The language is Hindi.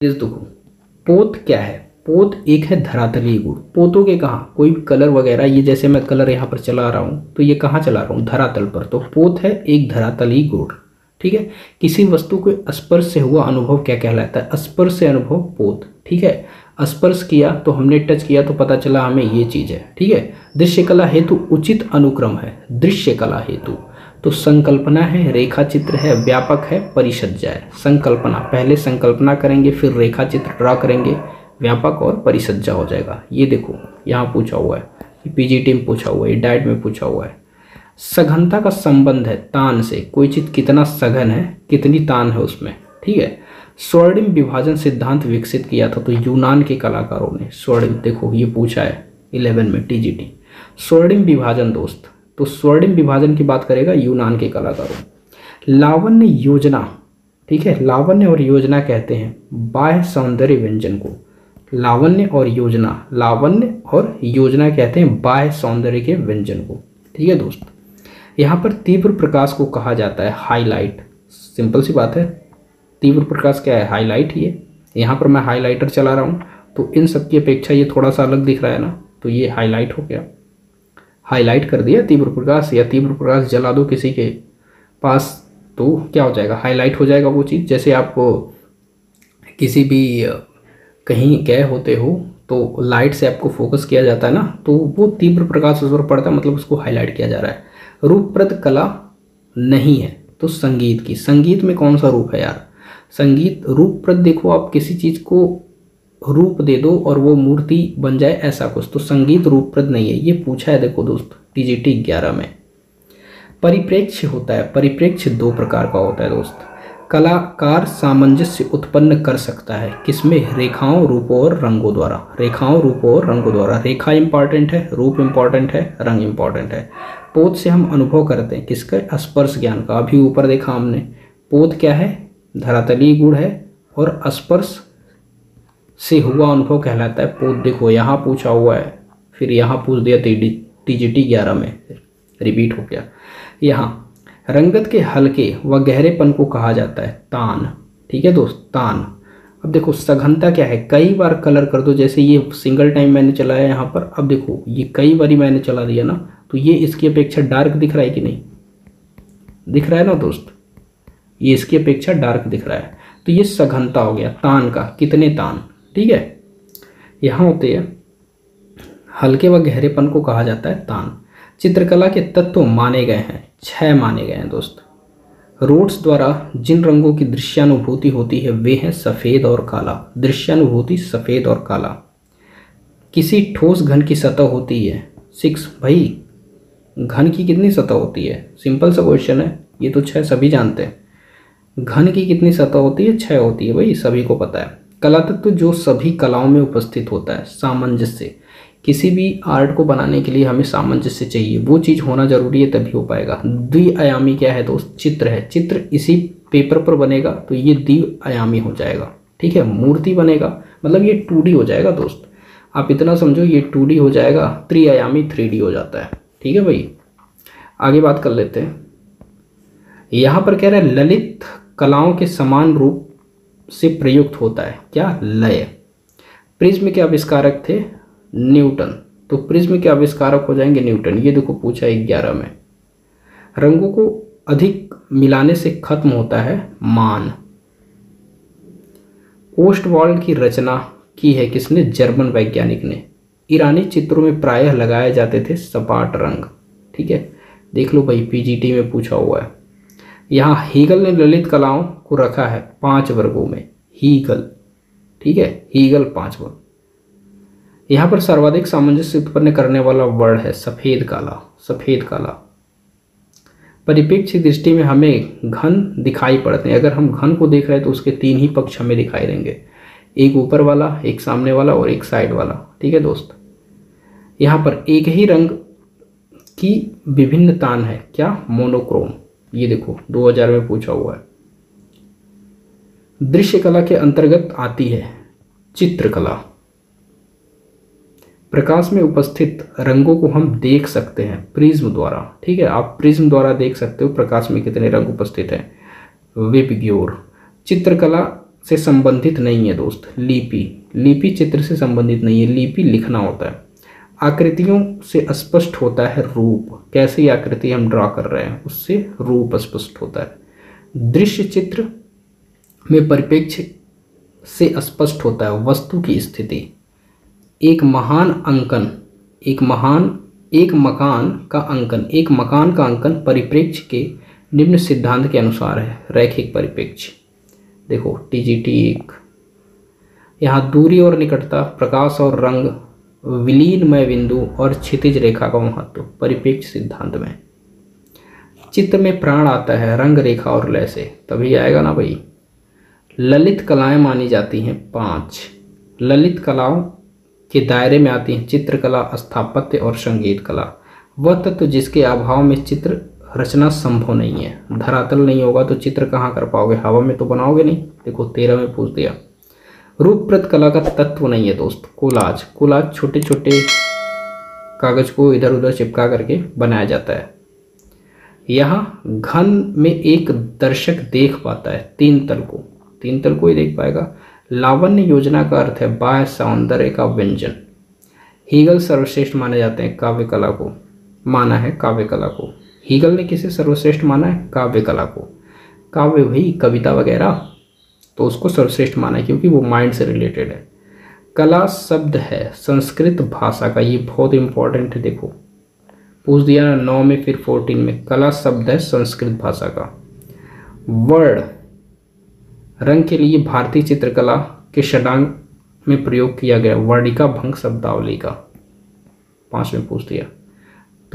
देखो पोत क्या है, पोत एक है धरातलीय गुण। पोतों के कहाँ, कोई कलर वगैरह, ये जैसे मैं कलर यहाँ पर चला रहा हूँ तो ये कहाँ चला रहा हूँ, धरातल पर, तो पोत है एक धरातलीय गुण। ठीक है, किसी वस्तु के स्पर्श से हुआ अनुभव क्या कहलाता है, स्पर्श से अनुभव पोत। ठीक है, स्पर्श किया तो हमने टच किया तो पता चला हमें ये चीज है। ठीक है, दृश्य कला हेतु उचित अनुक्रम है, दृश्य कला हेतु तो संकल्पना है, रेखा चित्र है, व्यापक है, परिसज्जा है। संकल्पना, पहले संकल्पना करेंगे फिर रेखा चित्र ड्रा करेंगे, व्यापक और परिसज्जा हो जाएगा। ये देखो यहाँ पूछा हुआ है, पीजीटी में पूछा हुआ है, डाइट में पूछा हुआ है। सघनता का संबंध है तान से, कोई चीज कितना सघन है, कितनी तान है उसमें। ठीक है, स्वर्णिम विभाजन सिद्धांत विकसित किया था तो यूनान के कलाकारों ने। स्वर्णिम, देखो ये पूछा है 11 में टीजीटी, स्वर्णिम विभाजन दोस्त, तो स्वर्णिम विभाजन की बात करेगा यूनान के कलाकारों। लावण्य योजना, ठीक है, लावण्य और योजना कहते हैं बाह्य सौंदर्य व्यंजन को। लावण्य और योजना, लावण्य और योजना कहते हैं बाह्य सौंदर्य के व्यंजन को। ठीक है दोस्त, यहाँ पर तीव्र प्रकाश को कहा जाता है हाईलाइट। सिंपल सी बात है, तीव्र प्रकाश क्या है, हाईलाइट ही है। यहाँ पर मैं हाईलाइटर चला रहा हूँ तो इन सब की अपेक्षा ये थोड़ा सा अलग दिख रहा है ना, तो ये हाईलाइट हो गया, हाईलाइट कर दिया तीव्र प्रकाश। या तीव्र प्रकाश जला दो किसी के पास तो क्या हो जाएगा, हाईलाइट हो जाएगा वो चीज़। जैसे आपको किसी भी कहीं गए होते हो तो लाइट से आपको फोकस किया जाता है ना, तो वो तीव्र प्रकाश उस पर पड़ता है, मतलब उसको हाईलाइट किया जा रहा है। रूपप्रद कला नहीं है तो संगीत की, संगीत में कौन सा रूप है यार, संगीत रूपप्रद। देखो आप किसी चीज़ को रूप दे दो और वो मूर्ति बन जाए, ऐसा कुछ, तो संगीत रूपप्रद नहीं है। ये पूछा है देखो दोस्त टीजीटी 11 में। परिप्रेक्ष्य होता है, परिप्रेक्ष्य दो प्रकार का होता है दोस्त। कलाकार सामंजस्य उत्पन्न कर सकता है किसमें, रेखाओं, रूपों और रंगों द्वारा। रेखाओं, रूपों और रंगों द्वारा। रेखा इंपॉर्टेंट है, रूप इंपॉर्टेंट है, रंग इंपॉर्टेंट है। पोत से हम अनुभव करते हैं किसका, स्पर्श ज्ञान का। अभी ऊपर देखा हमने, पोत क्या है, धरातलीय गुण है और स्पर्श से हुआ अनुभव कहलाता है पोत। देखो यहाँ पूछा हुआ है, फिर यहाँ पूछ दिया टीजीटी 11 में, रिपीट हो गया। यहाँ रंगत के हल्के व गहरेपन को कहा जाता है तान। ठीक है दोस्त, तान। अब देखो सघनता क्या है, कई बार कलर कर दो, जैसे ये सिंगल टाइम मैंने चलाया यहाँ पर, अब देखो ये कई बारी मैंने चला दिया ना, तो ये इसकी अपेक्षा डार्क दिख रहा है कि नहीं, दिख रहा है ना दोस्त, ये इसकी अपेक्षा डार्क दिख रहा है, तो ये सघनता हो गया तान का, कितने तान। ठीक है, यहाँ होते हैं हल्के व गहरेपन को कहा जाता है तान। चित्रकला के तत्व माने गए हैं, 6 माने गए हैं दोस्त। रोड्स द्वारा जिन रंगों की दृश्यानुभूति होती है वे हैं सफ़ेद और काला। दृश्यानुभूति सफ़ेद और काला। किसी ठोस घन की सतह होती है 6। भाई घन की कितनी सतह होती है, सिंपल सा क्वेश्चन है, ये तो 6 सभी जानते हैं। घन की कितनी सतह होती है, 6 होती है, भाई सभी को पता है। कला तत्व जो सभी कलाओं में उपस्थित होता है, सामंजस्य। किसी भी आर्ट को बनाने के लिए हमें सामंजस्य चाहिए, वो चीज़ होना जरूरी है तभी हो पाएगा। द्विआयामी क्या है दोस्त, चित्र है। चित्र इसी पेपर पर बनेगा तो ये द्विआयामी हो जाएगा। ठीक है, मूर्ति बनेगा मतलब ये 2D हो जाएगा दोस्त, आप इतना समझो, ये 2D हो जाएगा, त्रिआयामी 3D हो जाता है। ठीक है भाई, आगे बात कर लेते हैं। यहाँ पर कह रहा है ललित कलाओं के समान रूप से प्रयुक्त होता है क्या, लय। प्रिज्म के आविष्कारक थे न्यूटन, तो प्रिज्म के आविष्कारक हो जाएंगे न्यूटन। ये देखो पूछा है 11 में। रंगों को अधिक मिलाने से खत्म होता है मान। ओस्टवाल्ड की रचना की है किसने, जर्मन वैज्ञानिक ने। ईरानी चित्रों में प्रायः लगाए जाते थे सपाट रंग। ठीक है, देख लो भाई पीजीटी में पूछा हुआ है। यहाँ हीगल ने ललित कलाओं को रखा है 5 वर्गों में, हीगल। ठीक है, हीगल 5 वर्ग। यहाँ पर सर्वाधिक सामंजस्य उत्पन्न करने वाला वर्ड है सफ़ेद काला, सफ़ेद काला। परिप्रेक्ष्य दृष्टि में हमें घन दिखाई पड़ते हैं। अगर हम घन को देख रहे हैं तो उसके 3 ही पक्ष हमें दिखाई देंगे, एक ऊपर वाला, एक सामने वाला और एक साइड वाला। ठीक है दोस्त, यहाँ पर एक ही रंग की विभिन्न तान है क्या, मोनोक्रोम। ये देखो 2000 में पूछा हुआ है। दृश्य कला के अंतर्गत आती है चित्रकला। प्रकाश में उपस्थित रंगों को हम देख सकते हैं प्रिज्म द्वारा। ठीक है, आप प्रिज्म द्वारा देख सकते हो प्रकाश में कितने रंग उपस्थित हैं। विबग्योर। चित्रकला से संबंधित नहीं है दोस्त। लिपि चित्र से संबंधित नहीं है, लिपि लिखना होता है। आकृतियों से स्पष्ट होता है रूप, कैसी आकृति हम ड्रा कर रहे हैं उससे रूप स्पष्ट होता है। दृश्य चित्र में परिप्रेक्ष्य से स्पष्ट होता है वस्तु की स्थिति। एक मकान का अंकन परिप्रेक्ष्य के निम्न सिद्धांत के अनुसार है। रैखिक परिप्रेक्ष्य देखो TGT 1। यहाँ दूरी और निकटता, प्रकाश और रंग, विलीनमय बिंदु और क्षितिज रेखा का महत्व परिप्रेक्ष्य सिद्धांत में। चित्र में प्राण आता है रंग, रेखा और लय से, तभी आएगा ना भाई। ललित कलाएं मानी जाती हैं 5। ललित कलाओं के दायरे में आती हैं चित्रकला, स्थापत्य और संगीत कला। वह तत्व जिसके अभाव में चित्र रचना संभव नहीं है। धरातल नहीं होगा तो चित्र कहाँ कर पाओगे, हवा में तो बनाओगे नहीं। देखो 13 में पूछ दिया। रूपप्रत कला का तत्व नहीं है दोस्त। कोलाज छोटे छोटे कागज को इधर उधर चिपका करके बनाया जाता है। यहाँ घन में एक दर्शक देख पाता है 3 तल को ही देख पाएगा। लावण्य योजना का अर्थ है बाह्य सौंदर्य का व्यंजन। हीगल सर्वश्रेष्ठ माने जाते हैं काव्य कला को, माना है काव्य कला को। हीगल ने किसे सर्वश्रेष्ठ माना है? काव्य कला को। काव्य वही कविता वगैरह, तो उसको सर्वश्रेष्ठ माना है क्योंकि वो माइंड से रिलेटेड है। कला शब्द है संस्कृत भाषा का, ये बहुत इंपॉर्टेंट है। देखो पूछ दिया ना 9 में फिर 14 में। कला शब्द है संस्कृत भाषा का। वर्ण रंग के लिए भारतीय चित्रकला के षडांग में प्रयोग किया गया वर्णिका भंग शब्दावली का। 5 में पूछ दिया।